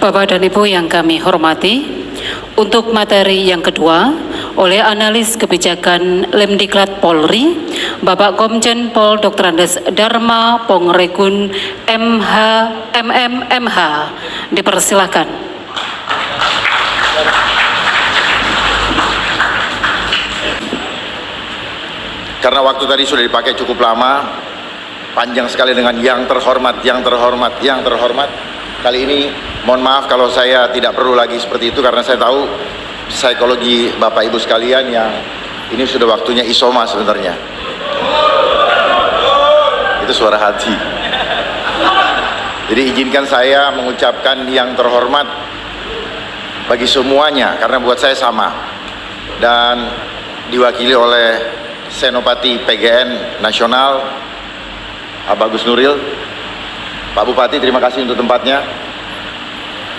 Bapak dan Ibu yang kami hormati, untuk materi yang kedua oleh analis kebijakan Lemdiklat Polri, Bapak Komjen Pol Dr. Andes Dharma Pongregun MMMH, dipersilakan. Karena waktu tadi sudah dipakai cukup lama, panjang sekali dengan yang terhormat, yang terhormat, yang terhormat. Kali ini mohon maaf kalau saya tidak perlu lagi seperti itu, karena saya tahu psikologi Bapak Ibu sekalian yang ini sudah waktunya isoma sebenarnya. Itu suara hati. Jadi izinkan saya mengucapkan yang terhormat bagi semuanya, karena buat saya sama. Dan diwakili oleh Senopati PGN Nasional, Pak Gus Nuril. Pak Bupati, terima kasih untuk tempatnya.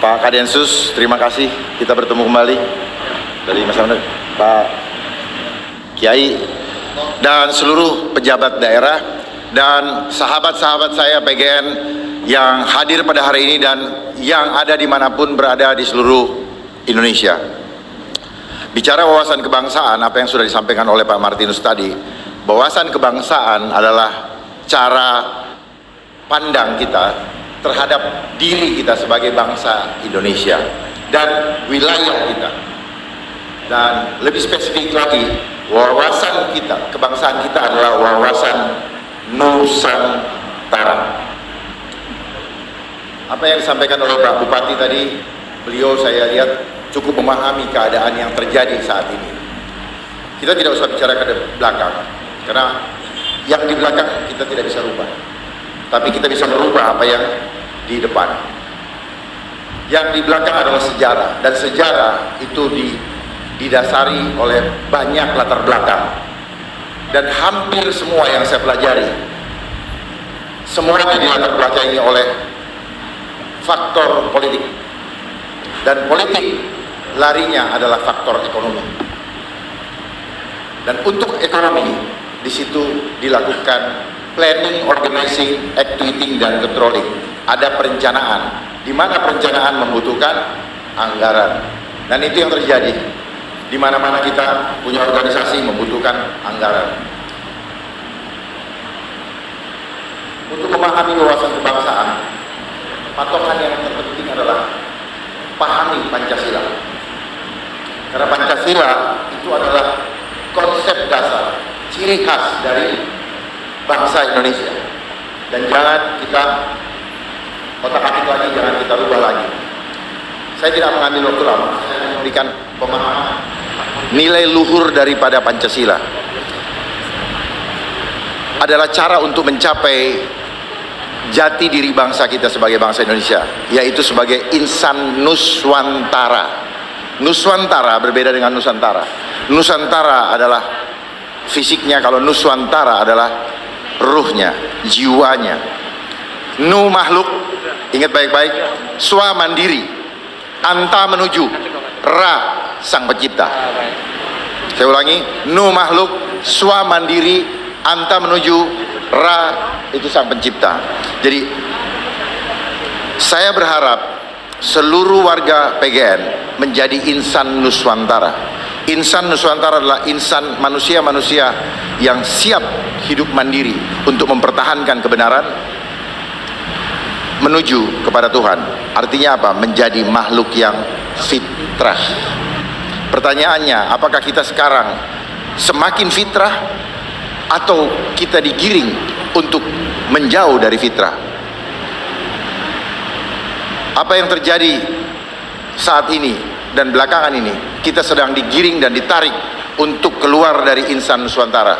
Pak Kadensus, terima kasih, kita bertemu kembali. Dari Mas Amir, Pak Kiai, dan seluruh pejabat daerah, dan sahabat-sahabat saya PGN yang hadir pada hari ini dan yang ada dimanapun berada di seluruh Indonesia. Bicara wawasan kebangsaan, apa yang sudah disampaikan oleh Pak Martinus tadi, wawasan kebangsaan adalah cara pandang kita terhadap diri kita sebagai bangsa Indonesia dan wilayah kita. Dan lebih spesifik lagi, wawasan kita, kebangsaan kita adalah wawasan Nusantara. Apa yang disampaikan oleh Pak Bupati tadi, beliau saya lihat cukup memahami keadaan yang terjadi saat ini. Kita tidak usah bicara ke belakang, karena yang di belakang kita tidak bisa rubah, tapi kita bisa merubah apa yang di depan. Yang di belakang adalah sejarah, dan sejarah itu didasari oleh banyak latar belakang. Dan hampir semua yang saya pelajari, semuanya dilatar belakangi oleh faktor politik. Dan politik larinya adalah faktor ekonomi. Dan untuk ekonomi, di situ dilakukan planning, organizing, activating, dan controlling. Ada perencanaan, di mana perencanaan membutuhkan anggaran. Dan itu yang terjadi. Di mana-mana kita punya organisasi membutuhkan anggaran. Untuk memahami wawasan kebangsaan, patokan yang terpenting adalah pahami Pancasila. Karena Pancasila itu adalah konsep dasar, ciri khas dari bangsa Indonesia. Dan jangan kita otak-atik lagi, jangan kita rubah lagi. Saya tidak mengambil waktu lama, saya memberikan pemahaman nilai luhur daripada Pancasila. Adalah cara untuk mencapai jati diri bangsa kita sebagai bangsa Indonesia, yaitu sebagai insan Nuswantara. Nuswantara berbeda dengan Nusantara. Nusantara adalah fisiknya, kalau Nuswantara adalah ruhnya, jiwanya. Nu makhluk, ingat baik-baik, swa mandiri, anta menuju, ra sang pencipta. Saya ulangi, nu makhluk, swa mandiri, anta menuju, ra itu sang pencipta. Jadi saya berharap seluruh warga PGN menjadi insan Nuswantara. Insan Nuswantara adalah insan manusia-manusia yang siap hidup mandiri untuk mempertahankan kebenaran menuju kepada Tuhan. Artinya apa? Menjadi makhluk yang fitrah. Pertanyaannya, apakah kita sekarang semakin fitrah atau kita digiring untuk menjauh dari fitrah? Apa yang terjadi saat ini dan belakangan ini, kita sedang digiring dan ditarik untuk keluar dari insan Nuswantara,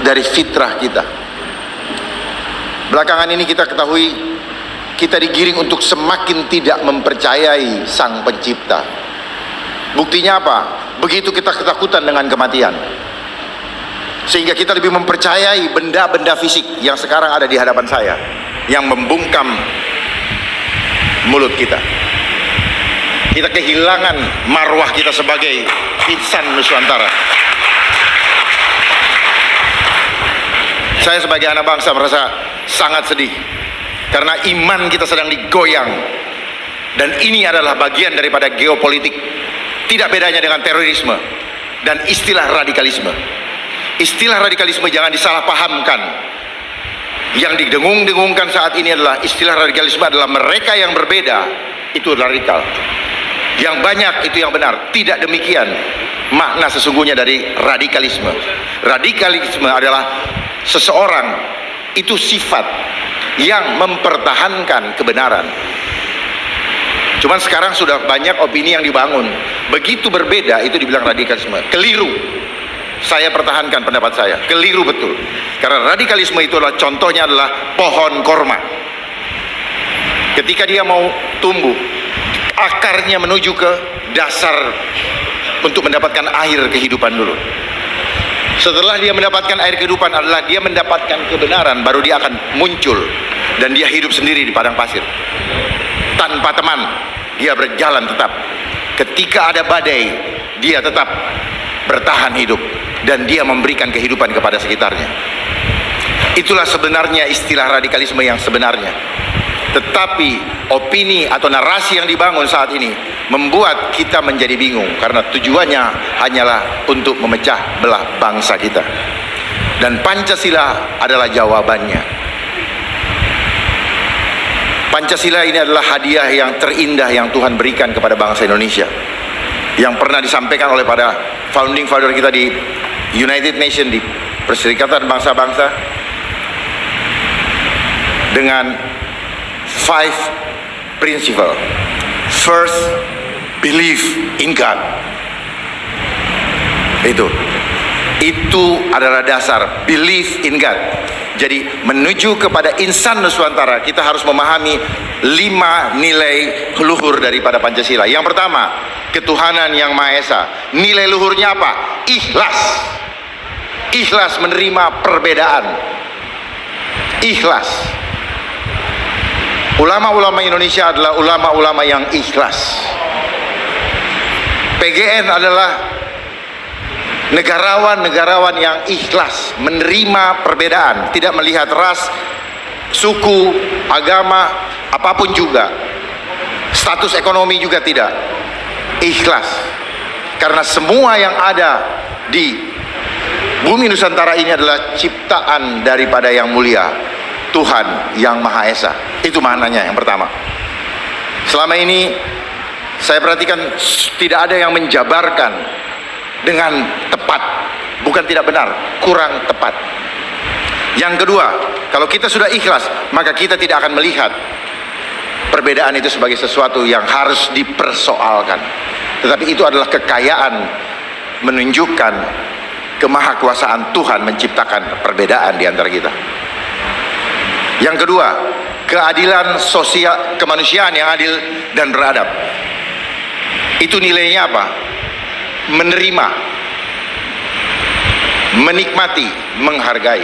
dari fitrah kita. Belakangan ini kita ketahui, kita digiring untuk semakin tidak mempercayai sang pencipta. Buktinya apa? Begitu kita ketakutan dengan kematian, sehingga kita lebih mempercayai benda-benda fisik yang sekarang ada di hadapan saya, yang membungkam mulut kita. Kita kehilangan marwah kita sebagai insan Nuswantara. Saya sebagai anak bangsa merasa sangat sedih, karena iman kita sedang digoyang Dan ini adalah bagian daripada geopolitik. Tidak bedanya dengan terorisme dan istilah radikalisme. Istilah radikalisme jangan disalahpahamkan. Yang didengung-dengungkan saat ini adalah istilah radikalisme adalah mereka yang berbeda itu radikal. Yang banyak itu yang benar. Tidak demikian makna sesungguhnya dari radikalisme. Radikalisme adalah seseorang itu sifat yang mempertahankan kebenaran. Cuman sekarang sudah banyak opini yang dibangun. Begitu berbeda itu dibilang radikalisme. Keliru. Saya pertahankan pendapat saya. Keliru betul. Karena radikalisme itu adalah contohnya adalah pohon korma. Ketika dia mau tumbuh, akarnya menuju ke dasar untuk mendapatkan air kehidupan dulu. Setelah dia mendapatkan air kehidupan adalah dia mendapatkan kebenaran, baru dia akan muncul dan dia hidup sendiri di padang pasir. Tanpa teman, dia berjalan tetap. Ketika ada badai, dia tetap bertahan hidup dan dia memberikan kehidupan kepada sekitarnya. Itulah sebenarnya istilah radikalisme yang sebenarnya. Tetapi opini atau narasi yang dibangun saat ini membuat kita menjadi bingung karena tujuannya hanyalah untuk memecah belah bangsa kita. Dan Pancasila adalah jawabannya. Pancasila ini adalah hadiah yang terindah yang Tuhan berikan kepada bangsa Indonesia, yang pernah disampaikan oleh pada founding father kita di United Nations, di Perserikatan Bangsa-Bangsa, dengan 5 principle. First, believe in God. Itu adalah dasar, believe in God. Jadi menuju kepada insan Nusantara, kita harus memahami 5 nilai luhur daripada Pancasila. Yang pertama, ketuhanan yang Maha Esa. Nilai luhurnya apa? Ikhlas. Ikhlas menerima perbedaan. Ikhlas. Ulama-ulama Indonesia adalah ulama-ulama yang ikhlas. PGN adalah negarawan-negarawan yang ikhlas menerima perbedaan, tidak melihat ras, suku, agama, apapun juga, status ekonomi juga tidak. Ikhlas. Karena semua yang ada di bumi Nusantara ini adalah ciptaan daripada yang mulia, Tuhan yang Maha Esa. Itu maknanya yang pertama. Selama ini saya perhatikan tidak ada yang menjabarkan dengan tepat, bukan tidak benar, kurang tepat. Yang kedua, kalau kita sudah ikhlas, maka kita tidak akan melihat perbedaan itu sebagai sesuatu yang harus dipersoalkan. Tetapi itu adalah kekayaan, menunjukkan kemahakuasaan Tuhan menciptakan perbedaan di antara kita. Yang kedua, keadilan sosial, kemanusiaan yang adil dan beradab. Itu nilainya apa? Menerima, menikmati, menghargai.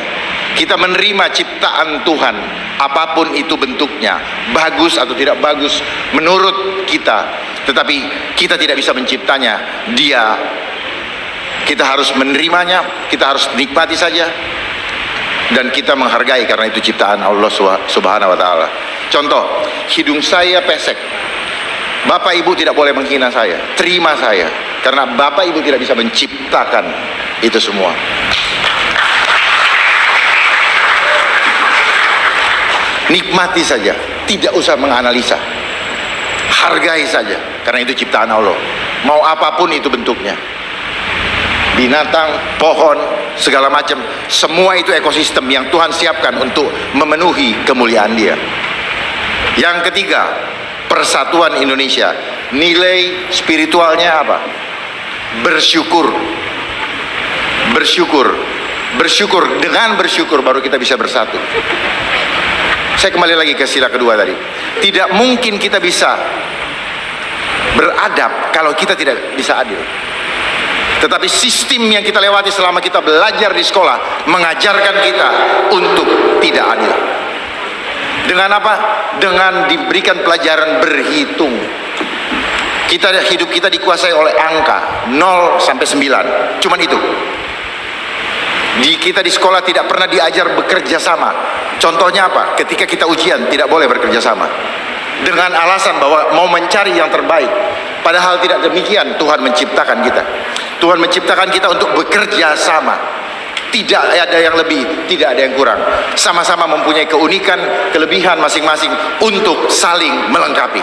Kita menerima ciptaan Tuhan, apapun itu bentuknya, bagus atau tidak bagus menurut kita, tetapi kita tidak bisa menciptanya. Kita harus menerimanya, kita harus nikmati saja, dan kita menghargai karena itu ciptaan Allah Subhanahu wa Ta'ala. Contoh, hidung saya pesek, Bapak Ibu tidak boleh menghina saya, terima saya, karena Bapak Ibu tidak bisa menciptakan itu semua. Nikmati saja, tidak usah menganalisa, hargai saja, karena itu ciptaan Allah. Mau apapun itu bentuknya, binatang, pohon, segala macam, semua itu ekosistem yang Tuhan siapkan untuk memenuhi kemuliaan Dia. Yang ketiga, persatuan Indonesia. Nilai spiritualnya apa? Bersyukur. Bersyukur. Dengan bersyukur baru kita bisa bersatu. Saya kembali lagi ke sila kedua tadi. Tidak mungkin kita bisa beradab kalau kita tidak bisa adil. Tetapi sistem yang kita lewati selama kita belajar di sekolah mengajarkan kita untuk tidak adil. Dengan apa? Dengan diberikan pelajaran berhitung. Hidup kita dikuasai oleh angka 0 sampai 9. Cuman itu. Kita di sekolah tidak pernah diajar bekerja sama. Contohnya apa? Ketika kita ujian tidak boleh bekerja sama. dengan alasan bahwa mau mencari yang terbaik. Padahal tidak demikian Tuhan menciptakan kita. Tuhan menciptakan kita untuk bekerja sama. Tidak ada yang lebih, tidak ada yang kurang. Sama-sama mempunyai keunikan, kelebihan masing-masing untuk saling melengkapi.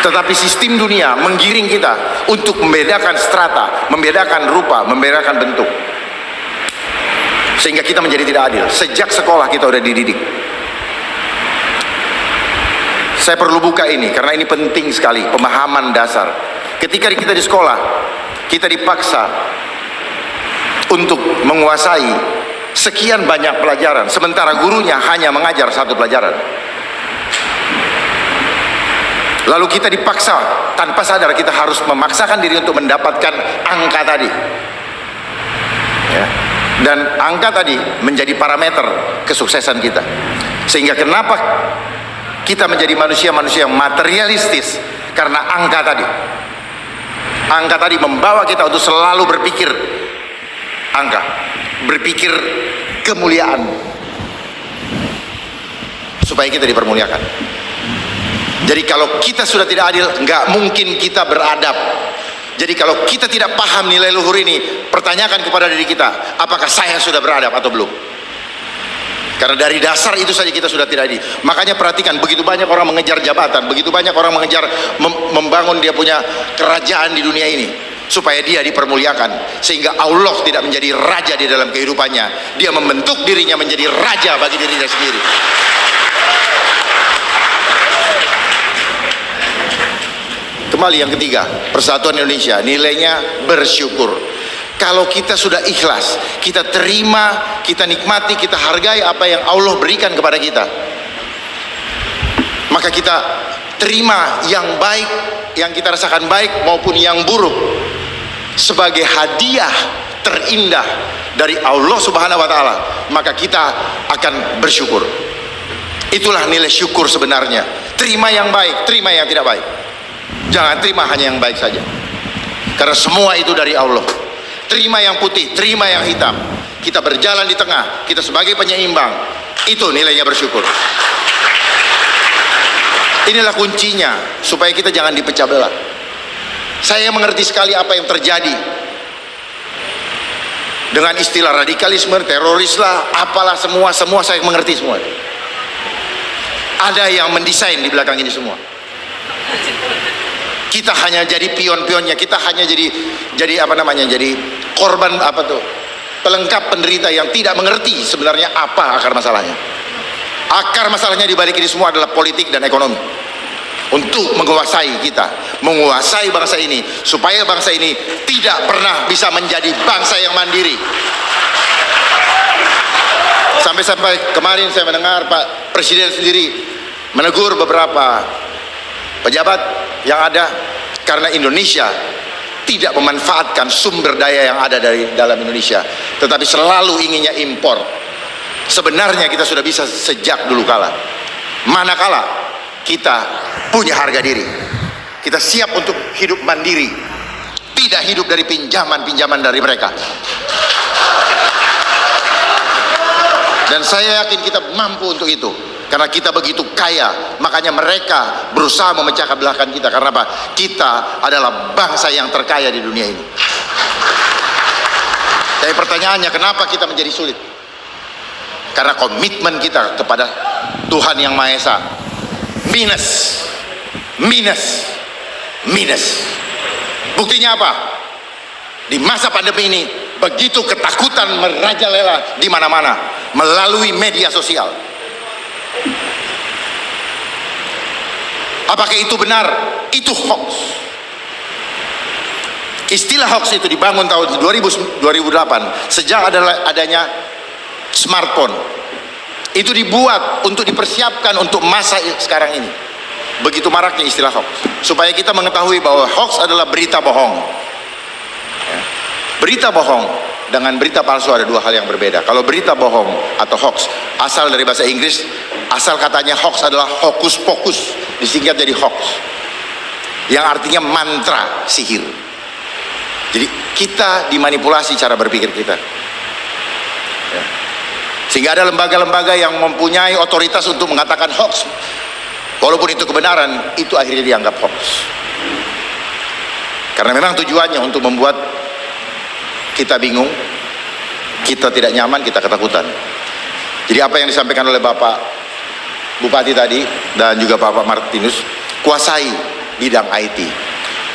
Tetapi sistem dunia menggiring kita untuk membedakan strata, membedakan rupa, membedakan bentuk. Sehingga kita menjadi tidak adil. Sejak sekolah kita sudah dididik. Saya perlu buka ini karena ini penting sekali, pemahaman dasar. Ketika kita di sekolah, kita dipaksa untuk menguasai sekian banyak pelajaran, sementara gurunya hanya mengajar satu pelajaran. Lalu kita dipaksa, tanpa sadar kita harus memaksakan diri untuk mendapatkan angka tadi. Ya. Dan angka tadi menjadi parameter kesuksesan kita. Sehingga kenapa kita menjadi manusia-manusia yang materialistis? Karena angka tadi. Angka tadi membawa kita untuk selalu berpikir angka, berpikir kemuliaan, supaya kita dipermuliakan. Jadi kalau kita sudah tidak adil, nggak mungkin kita beradab. Jadi kalau kita tidak paham nilai luhur ini, pertanyakan kepada diri kita, apakah saya sudah beradab atau belum? Karena dari dasar itu saja kita sudah tidak adil. Makanya perhatikan, begitu banyak orang mengejar jabatan, begitu banyak orang mengejar membangun dia punya kerajaan di dunia ini, supaya dia dipermuliakan, sehingga Allah tidak menjadi raja di dalam kehidupannya. Dia membentuk dirinya menjadi raja bagi dirinya sendiri. Kembali yang ketiga, Persatuan Indonesia nilainya bersyukur. Kalau kita sudah ikhlas, kita terima, kita nikmati, kita hargai apa yang Allah berikan kepada kita, maka kita terima yang baik, yang kita rasakan baik maupun yang buruk, sebagai hadiah terindah dari Allah Subhanahu wa Ta'ala, maka kita akan bersyukur. Itulah nilai syukur sebenarnya. Terima yang baik, terima yang tidak baik. Jangan terima hanya yang baik saja, karena semua itu dari Allah. Terima yang putih, terima yang hitam. Kita berjalan di tengah, kita sebagai penyeimbang. Itu nilainya bersyukur. Inilah kuncinya, supaya kita jangan dipecah belah. Saya mengerti sekali apa yang terjadi dengan istilah radikalisme, teroris lah, apalah, semua saya mengerti semua. Ada yang mendesain di belakang ini semua. Kita hanya jadi pion-pionnya, kita hanya jadi apa namanya, jadi korban, apa tuh, pelengkap penderita yang tidak mengerti sebenarnya apa akar masalahnya. Akar masalahnya di balik ini semua adalah politik dan ekonomi, untuk menguasai kita, menguasai bangsa ini, supaya bangsa ini tidak pernah bisa menjadi bangsa yang mandiri. Sampai kemarin saya mendengar Pak Presiden sendiri menegur beberapa pejabat yang ada karena Indonesia tidak memanfaatkan sumber daya yang ada dari dalam Indonesia, tetapi selalu inginnya impor. Sebenarnya kita sudah bisa sejak dulu kala, manakala kita punya harga diri, kita siap untuk hidup mandiri, tidak hidup dari pinjaman-pinjaman dari mereka. Dan saya yakin kita mampu untuk itu, karena kita begitu kaya. Makanya mereka berusaha memecahkan belahkan kita. Karena apa? Kita adalah bangsa yang terkaya di dunia ini. Tapi pertanyaannya, kenapa kita menjadi sulit? Karena komitmen kita kepada Tuhan Yang Maha Esa minus. Buktinya apa? Di masa pandemi ini, begitu ketakutan merajalela di mana-mana melalui media sosial. Apakah itu benar? Itu hoax. Istilah hoax itu dibangun tahun 2008 sejak adanya smartphone. Itu dibuat untuk dipersiapkan untuk masa sekarang ini. Begitu maraknya istilah hoax, supaya kita mengetahui bahwa hoax adalah berita bohong. Berita bohong dengan berita palsu ada dua hal yang berbeda. Kalau berita bohong atau hoax asal dari bahasa Inggris, asal katanya hoax adalah hokus pokus, disingkat jadi hoax, yang artinya mantra, sihir. Jadi kita dimanipulasi cara berpikir kita, Sehingga ada lembaga-lembaga yang mempunyai otoritas untuk mengatakan hoax. Walaupun itu kebenaran, itu akhirnya dianggap hoax. Karena memang tujuannya untuk membuat kita bingung, kita tidak nyaman, kita ketakutan. Jadi apa yang disampaikan oleh Bapak Bupati tadi dan juga Bapak Martinus, kuasai bidang IT.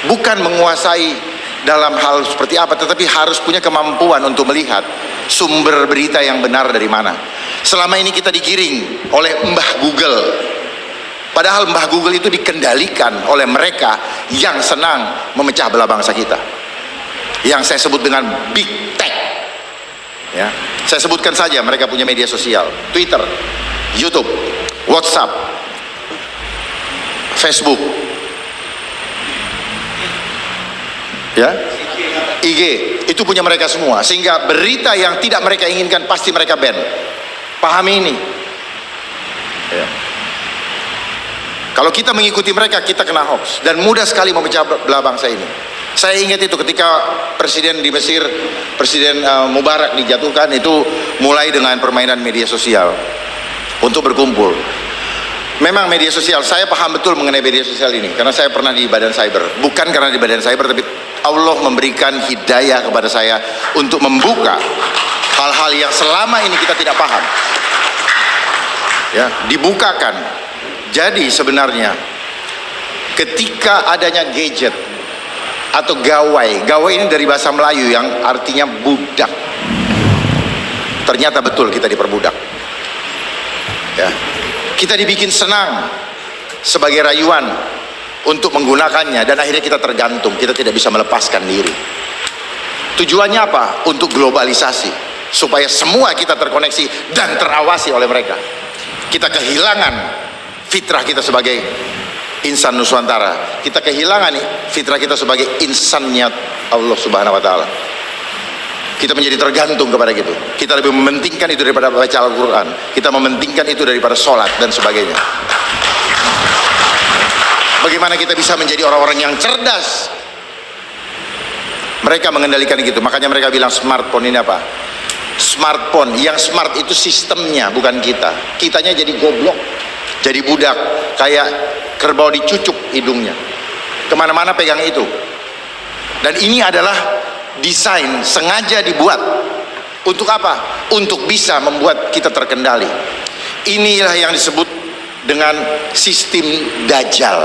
Bukan menguasai dalam hal seperti apa, tetapi harus punya kemampuan untuk melihat sumber berita yang benar dari mana. Selama ini kita digiring oleh Mbah Google, padahal Mbah Google itu dikendalikan oleh mereka yang senang memecah belah bangsa kita, yang saya sebut dengan Big Tech. Ya, saya sebutkan saja, mereka punya media sosial, Twitter, YouTube, WhatsApp, Facebook, ya, IG, itu punya mereka semua. Sehingga berita yang tidak mereka inginkan pasti mereka ban. Pahami ini. Ya. Kalau kita mengikuti mereka, kita kena hoax dan mudah sekali memecah belah bangsa ini. Saya ingat itu ketika presiden di Mesir, Presiden Mubarak dijatuhkan, itu mulai dengan permainan media sosial untuk berkumpul. Memang media sosial, saya paham betul mengenai media sosial ini karena saya pernah di badan cyber. Bukan karena di badan cyber, tapi Allah memberikan hidayah kepada saya untuk membuka hal-hal yang selama ini kita tidak paham. Ya, dibukakan. Jadi sebenarnya ketika adanya gadget atau gawai, gawai ini dari bahasa Melayu yang artinya budak. Ternyata betul kita diperbudak. Ya. Kita dibikin senang sebagai rayuan untuk menggunakannya dan akhirnya kita tergantung, kita tidak bisa melepaskan diri. Tujuannya apa? Untuk globalisasi, supaya semua kita terkoneksi dan terawasi oleh mereka. Kita kehilangan fitrah kita sebagai insan Nusantara. Kita kehilangan fitrah kita sebagai insannya Allah Subhanahu wa taala. Kita menjadi tergantung kepada gitu. Kita lebih mementingkan itu daripada baca Al-Quran. Kita mementingkan itu daripada sholat dan sebagainya. Bagaimana kita bisa menjadi orang-orang yang cerdas? Mereka mengendalikan gitu. Makanya mereka bilang smartphone ini apa? Smartphone. Yang smart itu sistemnya, bukan kita. Kitanya jadi goblok, jadi budak, kayak kerbau dicucuk hidungnya. Kemana-mana pegang itu. Dan ini adalah desain sengaja dibuat untuk apa? Untuk bisa membuat kita terkendali. Inilah yang disebut dengan sistem Dajjal.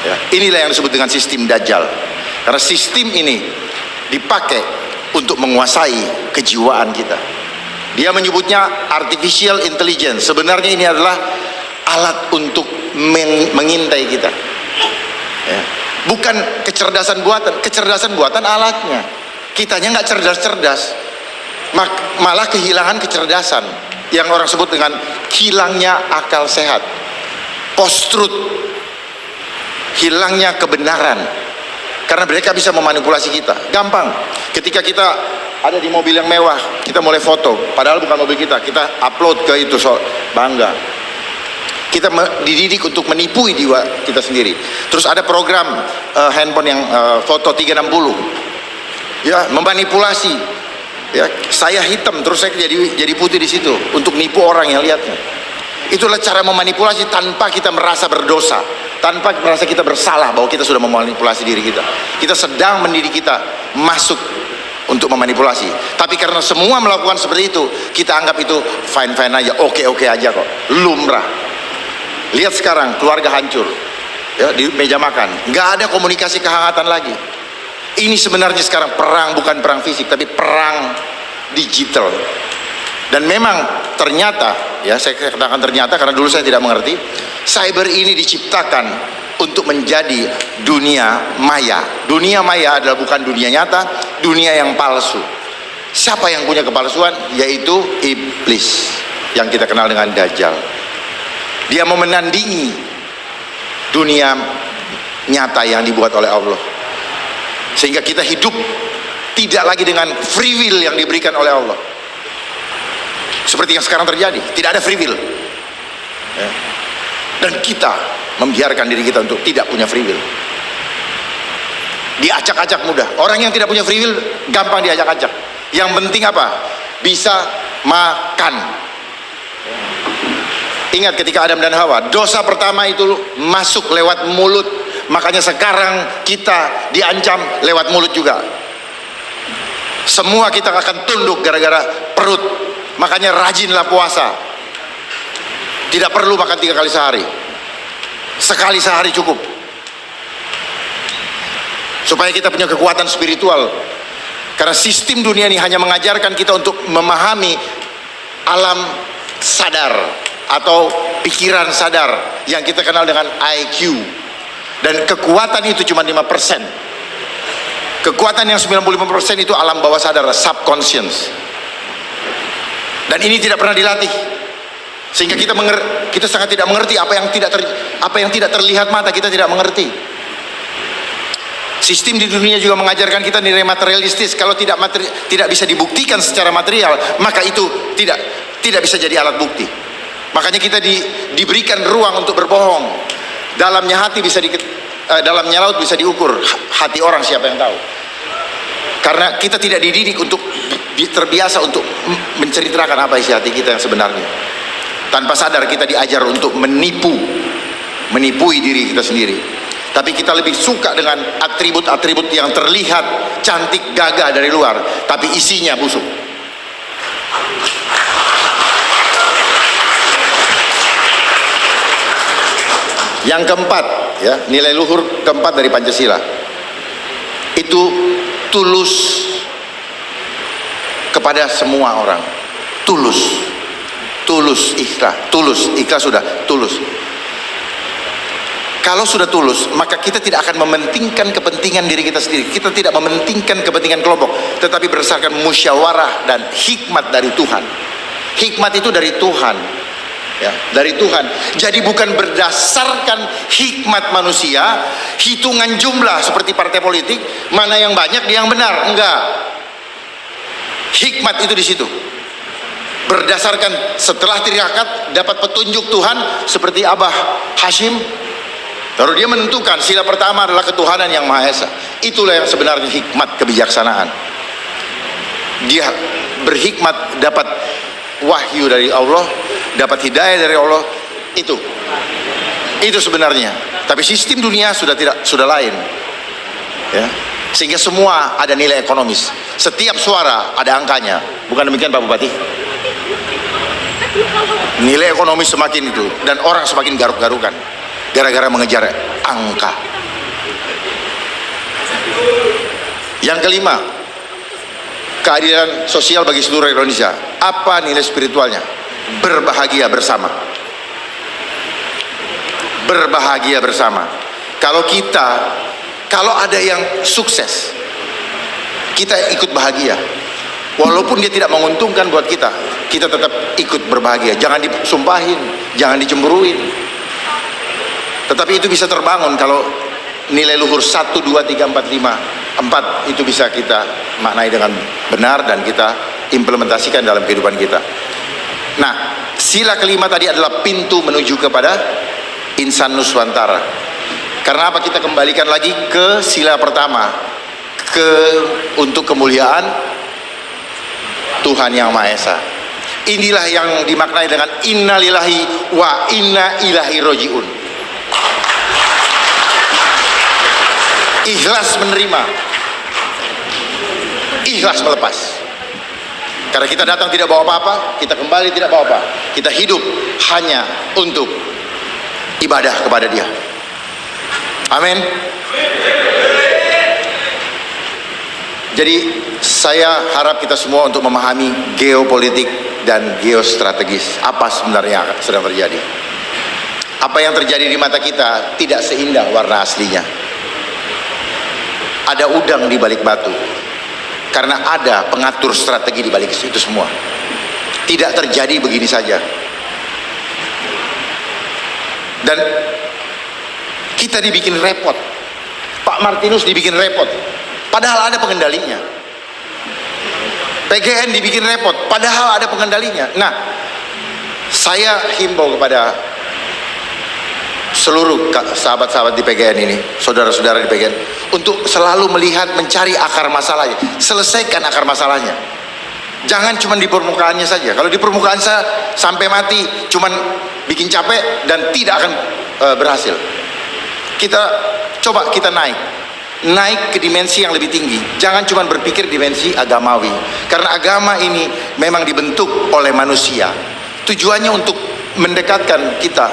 Ya, inilah yang disebut dengan sistem Dajjal. Karena sistem ini dipakai untuk menguasai kejiwaan kita. Dia menyebutnya artificial intelligence. Sebenarnya ini adalah alat untuk mengintai kita. Ya. Bukan kecerdasan buatan alatnya. Kitanya nggak cerdas-cerdas, malah kehilangan kecerdasan yang orang sebut dengan hilangnya akal sehat, post-truth, hilangnya kebenaran. Karena mereka bisa memanipulasi kita, gampang. Ketika kita ada di mobil yang mewah, kita mulai foto, padahal bukan mobil kita upload ke itu, bangga. Kita dididik untuk menipu jiwa kita sendiri. Terus ada program handphone yang foto 360, ya, memanipulasi. Ya, saya hitam terus saya jadi putih di situ untuk nipu orang yang lihatnya. Itulah cara memanipulasi tanpa kita merasa berdosa, tanpa merasa kita bersalah bahwa kita sudah memanipulasi diri kita. Kita sedang mendidik kita masuk untuk memanipulasi. Tapi karena semua melakukan seperti itu, kita anggap itu fine-fine aja, oke-oke aja kok, lumrah. Lihat sekarang keluarga hancur, ya, di meja makan, nggak ada komunikasi kehangatan lagi. Ini sebenarnya sekarang perang, bukan perang fisik, tapi perang digital. Dan memang ternyata, ya, saya katakan ternyata karena dulu saya tidak mengerti, cyber ini diciptakan untuk menjadi dunia maya. Dunia maya adalah bukan dunia nyata, dunia yang palsu. Siapa yang punya kepalsuan? Yaitu iblis yang kita kenal dengan Dajjal. Dia mau menandingi dunia nyata yang dibuat oleh Allah, sehingga kita hidup tidak lagi dengan free will yang diberikan oleh Allah, seperti yang sekarang terjadi. Tidak ada free will, ya. Dan kita membiarkan diri kita untuk tidak punya free will. Diacak-acak mudah. Orang yang tidak punya free will gampang diacak-acak. Yang penting apa? Bisa makan. Ingat ketika Adam dan Hawa, dosa pertama itu masuk lewat mulut. Makanya sekarang kita diancam lewat mulut juga. Semua kita akan tunduk gara-gara perut. Makanya rajinlah puasa. Tidak perlu makan 3 kali sehari. Sekali sehari cukup. Supaya kita punya kekuatan spiritual. Karena sistem dunia ini hanya mengajarkan kita untuk memahami alam sadar atau pikiran sadar yang kita kenal dengan IQ. Dan kekuatan itu cuma 5%. Kekuatan yang 95% itu alam bawah sadar, subconscious. Dan ini tidak pernah dilatih. Sehingga kita sangat tidak mengerti apa yang tidak terlihat mata, kita tidak mengerti. Sistem di dunia juga mengajarkan kita nilai materialistis. Kalau tidak bisa dibuktikan secara material, maka itu tidak bisa jadi alat bukti. Makanya kita diberikan ruang untuk berbohong. Dalamnya dalamnya laut bisa diukur, hati orang siapa yang tahu. Karena kita tidak dididik untuk terbiasa untuk menceritakan apa isi hati kita yang sebenarnya. Tanpa sadar kita diajar untuk menipui diri kita sendiri. Tapi kita lebih suka dengan atribut-atribut yang terlihat cantik gagah dari luar, tapi isinya busuk. Yang keempat, ya, nilai luhur keempat dari Pancasila itu tulus kepada semua orang. Tulus, ikhlas sudah tulus. Kalau sudah tulus, maka kita tidak akan mementingkan kepentingan diri kita sendiri. Kita tidak mementingkan kepentingan kelompok, tetapi berdasarkan musyawarah dan hikmat dari Tuhan. Hikmat itu dari Tuhan, ya, dari Tuhan. Jadi bukan berdasarkan hikmat manusia, hitungan jumlah seperti partai politik, mana yang banyak dia yang benar. Enggak. Hikmat itu di situ. Berdasarkan setelah tirakat dapat petunjuk Tuhan seperti Abah Hashim. Lalu dia menentukan sila pertama adalah ketuhanan yang Maha Esa. Itulah yang sebenarnya hikmat kebijaksanaan. Dia berhikmat, dapat wahyu dari Allah, dapat hidayah dari Allah. Itu sebenarnya. Tapi sistem dunia sudah lain. Ya. Sehingga semua ada nilai ekonomis. Setiap suara ada angkanya. Bukan demikian Pak Bupati? Nilai ekonomis semakin itu, dan orang semakin garuk-garukan gara-gara mengejar angka. Yang kelima, keadilan sosial bagi seluruh Indonesia. Apa nilai spiritualnya? Berbahagia bersama. Berbahagia bersama. Kalau ada yang sukses, kita ikut bahagia. Walaupun dia tidak menguntungkan buat kita tetap ikut berbahagia. Jangan disumpahin, jangan dicemburuin. Tetapi itu bisa terbangun kalau nilai luhur 1, 2, 3, 4, 5, 4 itu bisa kita maknai dengan benar dan kita implementasikan dalam kehidupan kita. Nah, sila kelima tadi adalah pintu menuju kepada insan nuswantara. Karena apa? Kita kembalikan lagi ke sila pertama, untuk kemuliaan Tuhan yang Maha Esa. Inilah yang dimaknai dengan innalillahi wa inna ilaihi rajiun. Ikhlas menerima, ikhlas melepas. Karena kita datang tidak bawa apa-apa, kita kembali tidak bawa apa. Kita hidup hanya untuk ibadah kepada Dia. Amin. Jadi saya harap kita semua untuk memahami geopolitik dan geostrategis. Apa sebenarnya yang sedang terjadi? Apa yang terjadi di mata kita tidak seindah warna aslinya. Ada udang di balik batu. Karena ada pengatur strategi di balik itu semua. Tidak terjadi begini saja. Dan kita dibikin repot. Pak Martinus dibikin repot. Padahal ada pengendalinya. PGN dibikin repot. Padahal ada pengendalinya. Nah, saya himbau kepada seluruh sahabat-sahabat di PGN ini, saudara-saudara di PGN, untuk selalu melihat, mencari akar masalahnya, selesaikan akar masalahnya. Jangan cuma di permukaannya saja. Kalau di permukaan saya sampai mati cuman bikin capek dan tidak akan berhasil. Kita coba kita naik ke dimensi yang lebih tinggi. Jangan cuma berpikir dimensi agamawi, karena agama ini memang dibentuk oleh manusia. Tujuannya untuk mendekatkan kita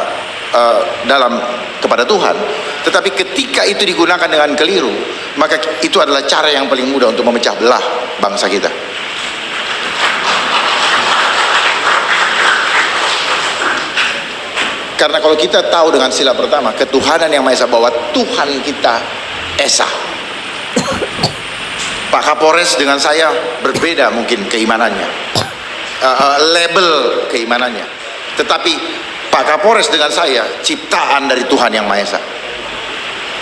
kepada Tuhan. Tetapi ketika itu digunakan dengan keliru, maka itu adalah cara yang paling mudah untuk memecah belah bangsa kita. Karena kalau kita tahu dengan sila pertama, ketuhanan yang Maha Esa, bahwa Tuhan kita Esa. Pak Kapolres dengan saya berbeda mungkin keimanannya, label keimanannya. Tetapi Pak Kapolres dengan saya ciptaan dari Tuhan yang Maha Esa.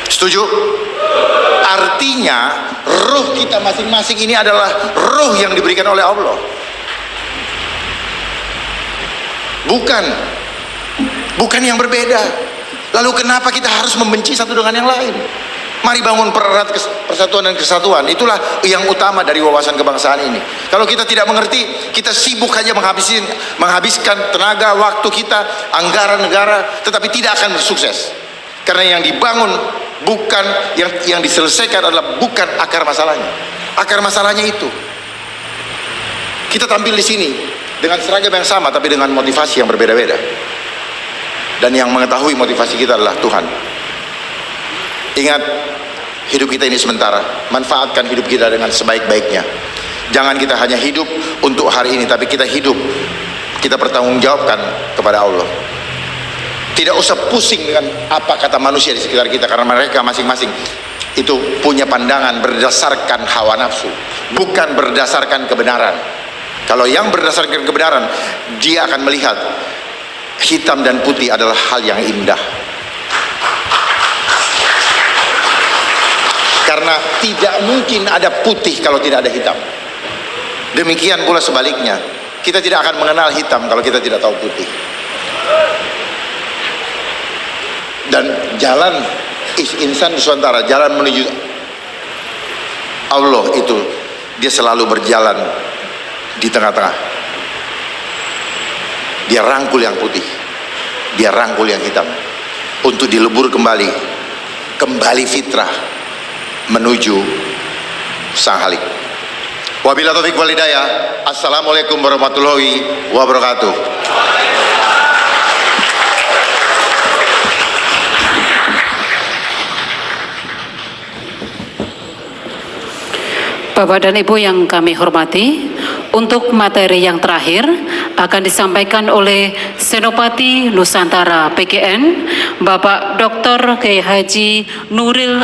Setuju? Artinya ruh kita masing-masing ini adalah ruh yang diberikan oleh Allah. Bukan yang berbeda. Lalu kenapa kita harus membenci satu dengan yang lain? Mari bangun pererat persatuan dan kesatuan. Itulah yang utama dari wawasan kebangsaan ini. Kalau kita tidak mengerti, kita sibuk hanya menghabiskan tenaga, waktu kita, anggaran negara, tetapi tidak akan sukses. Karena yang dibangun bukan, yang diselesaikan adalah bukan akar masalahnya. Akar masalahnya itu. Kita tampil di sini dengan seragam yang sama, tapi dengan motivasi yang berbeda-beda. Dan yang mengetahui motivasi kita adalah Tuhan. Ingat, hidup kita ini sementara. Manfaatkan hidup kita dengan sebaik-baiknya. Jangan kita hanya hidup untuk hari ini, tapi kita hidup, kita bertanggungjawabkan kepada Allah. Tidak usah pusing dengan apa kata manusia di sekitar kita, karena mereka masing-masing itu punya pandangan berdasarkan hawa nafsu, bukan berdasarkan kebenaran. Kalau yang berdasarkan kebenaran, dia akan melihat hitam dan putih adalah hal yang indah. Karena tidak mungkin ada putih kalau tidak ada hitam. Demikian pula sebaliknya, kita tidak akan mengenal hitam kalau kita tidak tahu putih. Dan jalan insan Nusantara, jalan menuju Allah itu, dia selalu berjalan di tengah-tengah. Dia rangkul yang putih, dia rangkul yang hitam, untuk dilebur kembali fitrah menuju Sang Halik. Wabillahi taufiq wal hidayah. Assalamualaikum warahmatullahi wabarakatuh. Bapak dan Ibu yang kami hormati, untuk materi yang terakhir akan disampaikan oleh Senopati Nusantara PGN, Bapak Dr. Kiai Haji Nuril